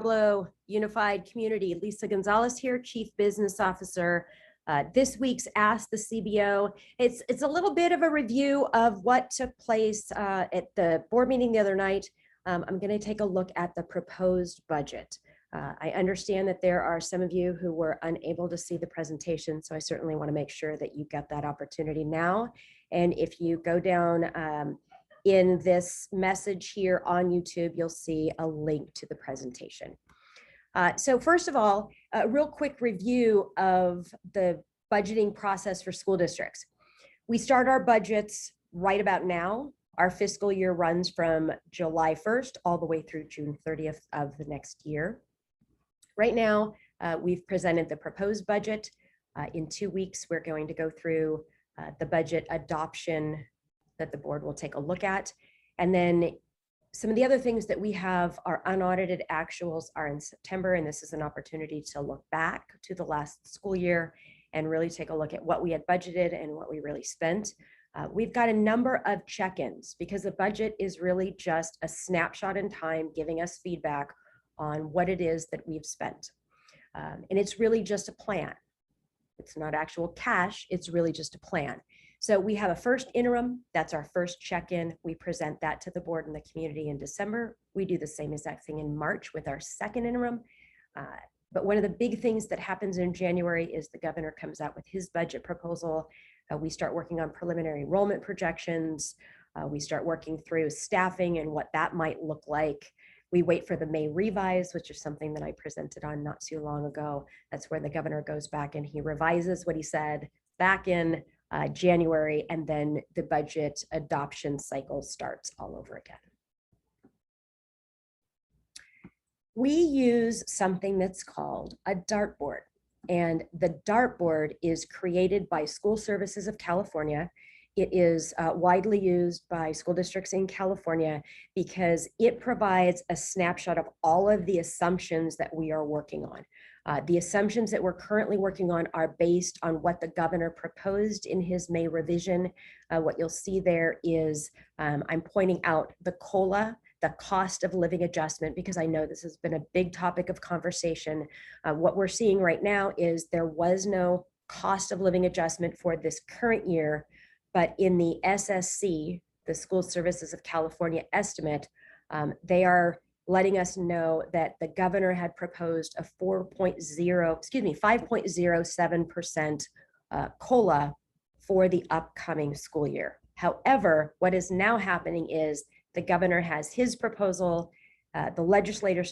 Diablo Unified Community. Lisa Gonzales here, Chief Business Officer. This week's Ask the CBO. It's a little bit of a review of what took place at the board meeting the other night. I'm going to take a look at the proposed budget. I understand that there are some of you who were unable to see the presentation, so I certainly want to make sure that you get that opportunity now. And if you go down in this message here on YouTube, you'll see a link to the presentation. So first of all, a real quick review of the budgeting process for school districts. We start our budgets right about now. Our fiscal year runs from July 1st all the way through June 30th of the next year. Right now, we've presented the proposed budget. In 2 weeks, we're going to go through the budget adoption that the board will take a look at. And then some of the other things that we have, our unaudited actuals are in September, and this is an opportunity to look back to the last school year and really take a look at what we had budgeted and what we really spent. We've got a number of check-ins because the budget is really just a snapshot in time, giving us feedback on what it is that we've spent. And it's really just a plan. It's not actual cash, it's really just a plan. So we have a first interim, that's our first check-in. We present that to the board and the community in December. We do the same exact thing in March with our second interim. But one of the big things that happens in January is the governor comes out with his budget proposal. We start working on preliminary enrollment projections. We start working through staffing and what that might look like. We wait for the May revise, which is something that I presented on not too long ago. That's where the governor goes back and he revises what he said back in January, and then the budget adoption cycle starts all over again. We use something that's called a dartboard, and the dartboard is created by School Services of California. It is widely used by school districts in California because it provides a snapshot of all of the assumptions that we are working on. The assumptions that we're currently working on are based on what the governor proposed in his May revision. What you'll see there is I'm pointing out the COLA, the cost of living adjustment, because I know this has been a big topic of conversation. What we're seeing right now is there was no cost of living adjustment for this current year, but in the SSC, the School Services of California estimate, they are letting us know that the governor had proposed a 5.07% COLA for the upcoming school year. However, what is now happening is the governor has his proposal, the legislature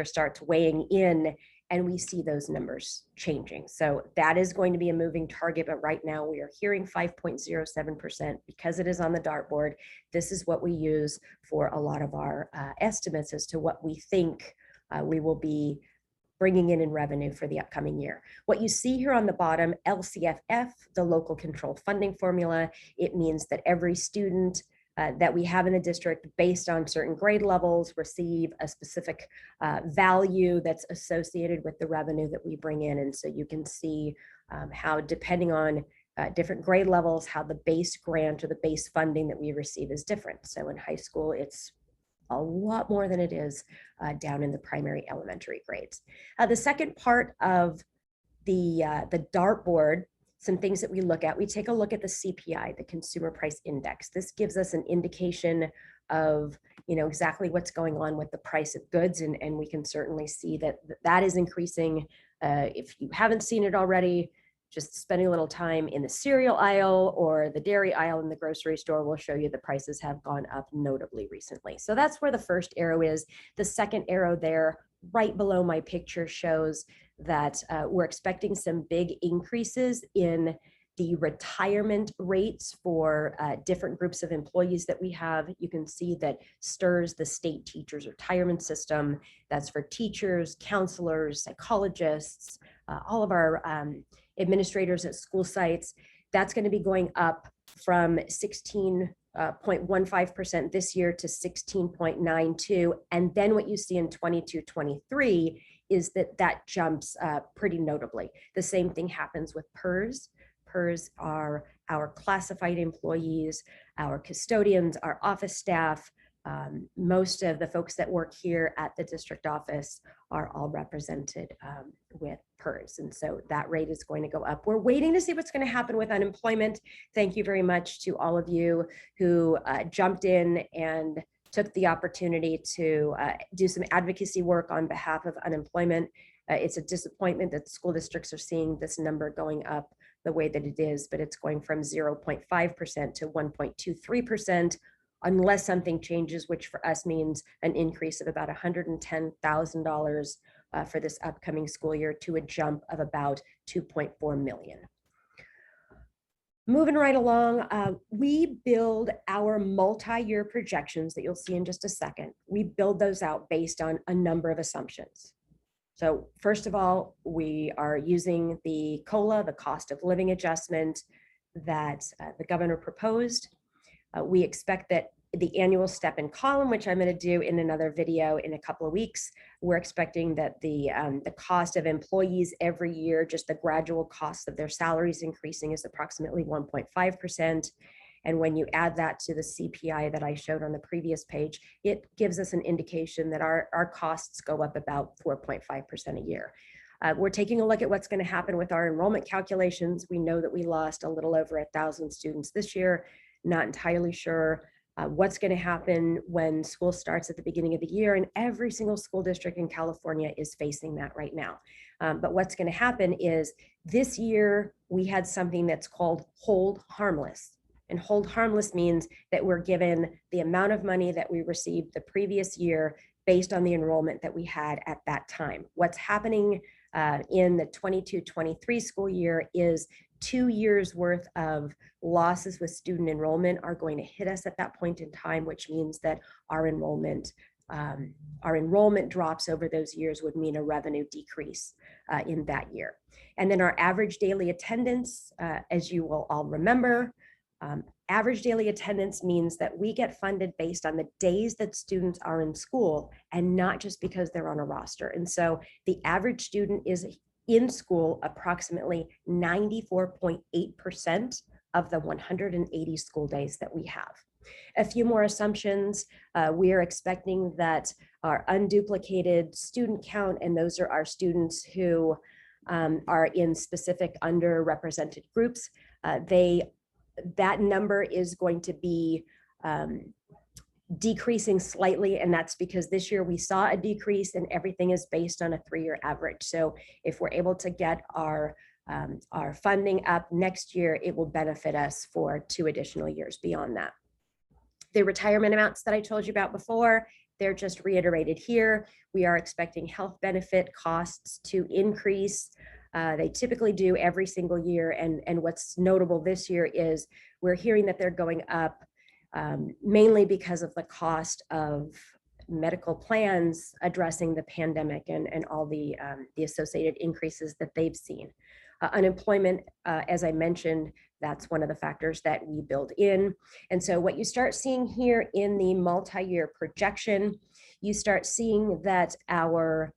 starts weighing in, and we see those numbers changing. So that is going to be a moving target, but right now we are hearing 5.07% because it is on the dartboard. This is what we use for a lot of our estimates as to what we think we will be bringing in revenue for the upcoming year. What you see here on the bottom, LCFF, the local control funding formula, it means that every student that we have in the district based on certain grade levels receive a specific value that's associated with the revenue that we bring in. And so you can see how depending on different grade levels, how the base grant or the base funding that we receive is different. So in high school, it's a lot more than it is down in the primary elementary grades. The second part of the dartboard, some things that we look at, we take a look at the CPI, the Consumer Price Index. This gives us an indication of, exactly what's going on with the price of goods, and we can certainly see that that is increasing. If you haven't seen it already, just spending a little time in the cereal aisle or the dairy aisle in the grocery store will show you the prices have gone up notably recently. So that's where the first arrow is. The second arrow there, right below my picture, shows that we're expecting some big increases in the retirement rates for different groups of employees that we have. You can see that STRS, the state teachers retirement system, that's for teachers, counselors, psychologists, all of our administrators at school sites. That's going to be going up from 16.15% this year to 16.92. And then what you see in 22-23 is that jumps pretty notably. The same thing happens with PERS. PERS are our classified employees, our custodians, our office staff, most of the folks that work here at the district office are all represented with PERS. And so that rate is going to go up. We're waiting to see what's going to happen with unemployment. Thank you very much to all of you who jumped in and took the opportunity to do some advocacy work on behalf of unemployment. It's a disappointment that school districts are seeing this number going up the way that it is, but it's going from 0.5% to 1.23%. Unless something changes, which for us means an increase of about $110,000 for this upcoming school year to a jump of about 2.4 million. Moving right along, we build our multi-year projections that you'll see in just a second. We build those out based on a number of assumptions. So first of all, we are using the COLA, the cost of living adjustment that the governor proposed. We expect that the annual step in column, which I'm going to do in another video in a couple of weeks, we're expecting that the cost of employees every year, just the gradual cost of their salaries increasing, is approximately 1.5%. And when you add that to the CPI that I showed on the previous page, it gives us an indication that our costs go up about 4.5% a year. We're taking a look at what's going to happen with our enrollment calculations. We know that we lost a little over 1,000 students this year. Not entirely sure what's going to happen when school starts at the beginning of the year, and every single school district in California is facing that right now. But what's going to happen is this year we had something that's called hold harmless. And hold harmless means that we're given the amount of money that we received the previous year based on the enrollment that we had at that time. What's happening in the 22-23 school year is 2 years worth of losses with student enrollment are going to hit us at that point in time, which means that our enrollment drops over those years would mean a revenue decrease in that year. And then our average daily attendance, as you will all remember, average daily attendance means that we get funded based on the days that students are in school and not just because they're on a roster. And so the average student is in school approximately 94.8% of the 180 school days that we have. A few more assumptions. We are expecting that our unduplicated student count, and those are our students who are in specific underrepresented groups, that number is going to be decreasing slightly, and that's because this year we saw a decrease and everything is based on a 3-year average. So if we're able to get our funding up next year, it will benefit us for 2 additional years beyond that. The retirement amounts that I told you about before, they're just reiterated here. We are expecting health benefit costs to increase. They typically do every single year, and what's notable this year is we're hearing that they're going up mainly because of the cost of medical plans addressing the pandemic and all the associated increases that they've seen. Unemployment, as I mentioned, that's one of the factors that we build in. And so what you start seeing here in the multi-year projection, you start seeing that our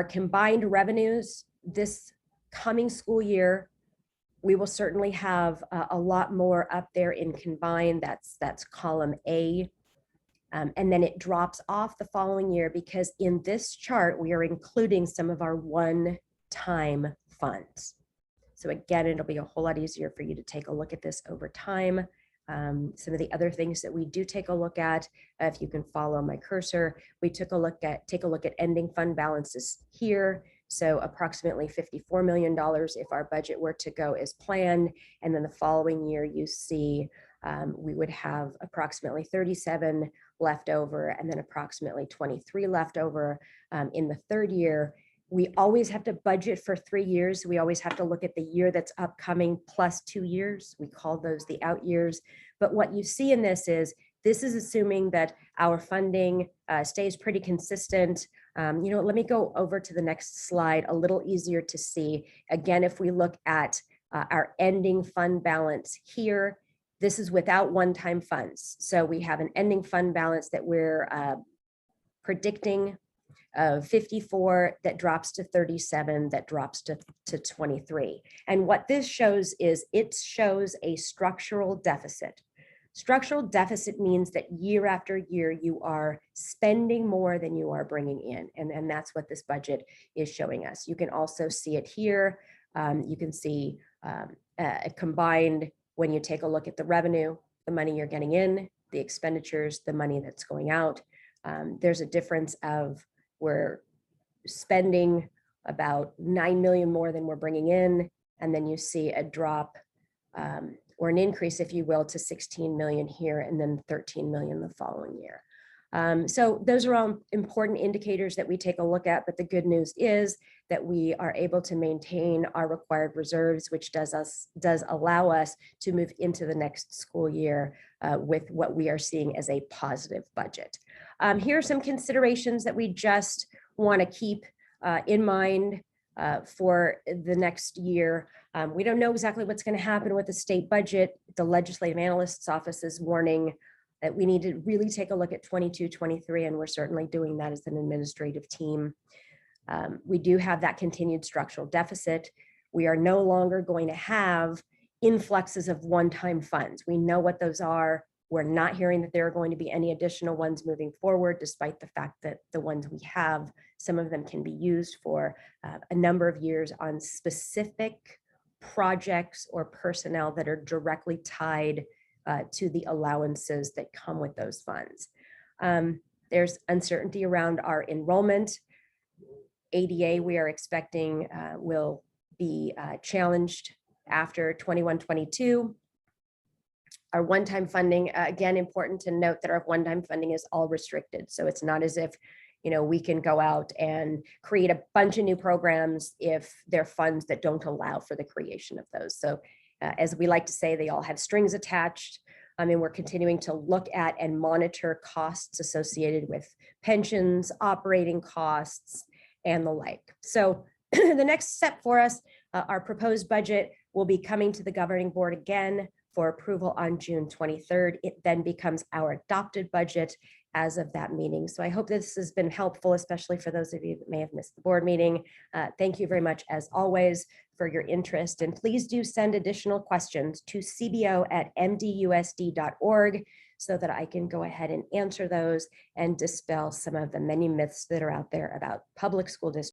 combined revenues this coming school year, we will certainly have a lot more up there in combined. That's column A. And then it drops off the following year because in this chart, we are including some of our one-time funds. So again, it'll be a whole lot easier for you to take a look at this over time. Some of the other things that we do take a look at, if you can follow my cursor, we take a look at ending fund balances here. So approximately $54 million if our budget were to go as planned. And then the following year, you see we would have approximately 37 left over and then approximately 23 left over in the third year. We always have to budget for 3 years. We always have to look at the year that's upcoming plus 2 years. We call those the out years. But what you see in this is assuming that our funding stays pretty consistent. Let me go over to the next slide, a little easier to see. Again, if we look at our ending fund balance here, this is without one-time funds. So we have an ending fund balance that we're predicting of 54 that drops to 37 that drops to 23. And what this shows is it shows a structural deficit. Structural deficit means that year after year, you are spending more than you are bringing in. And that's what this budget is showing us. You can also see it here. You can see combined when you take a look at the revenue, the money you're getting in, the expenditures, the money that's going out. There's a difference of we're spending about 9 million more than we're bringing in. And then you see a drop or an increase, if you will, to 16 million here and then 13 million the following year. So those are all important indicators that we take a look at, but the good news is that we are able to maintain our required reserves, which does allow us to move into the next school year with what we are seeing as a positive budget. Here are some considerations that we just want to keep in mind for the next year. We don't know exactly what's going to happen with the state budget. The Legislative Analyst's Office is warning that we need to really take a look at 22, 23, and we're certainly doing that as an administrative team. We do have that continued structural deficit. We are no longer going to have influxes of one-time funds. We know what those are. We're not hearing that there are going to be any additional ones moving forward, despite the fact that the ones we have, some of them can be used for a number of years on specific projects or personnel that are directly tied to the allowances that come with those funds. There's uncertainty around our enrollment. ADA, we are expecting will be challenged after 21-22. Our one-time funding, again, important to note that our one-time funding is all restricted. So it's not as if, we can go out and create a bunch of new programs if they're funds that don't allow for the creation of those. So as we like to say, they all have strings attached. And we're continuing to look at and monitor costs associated with pensions, operating costs, and the like. So the next step for us, our proposed budget will be coming to the governing board again for approval on June 23rd. It then becomes our adopted budget as of that meeting. So I hope this has been helpful, especially for those of you that may have missed the board meeting. Thank you very much, as always, for your interest. And please do send additional questions to cbo@mdusd.org so that I can go ahead and answer those and dispel some of the many myths that are out there about public school districts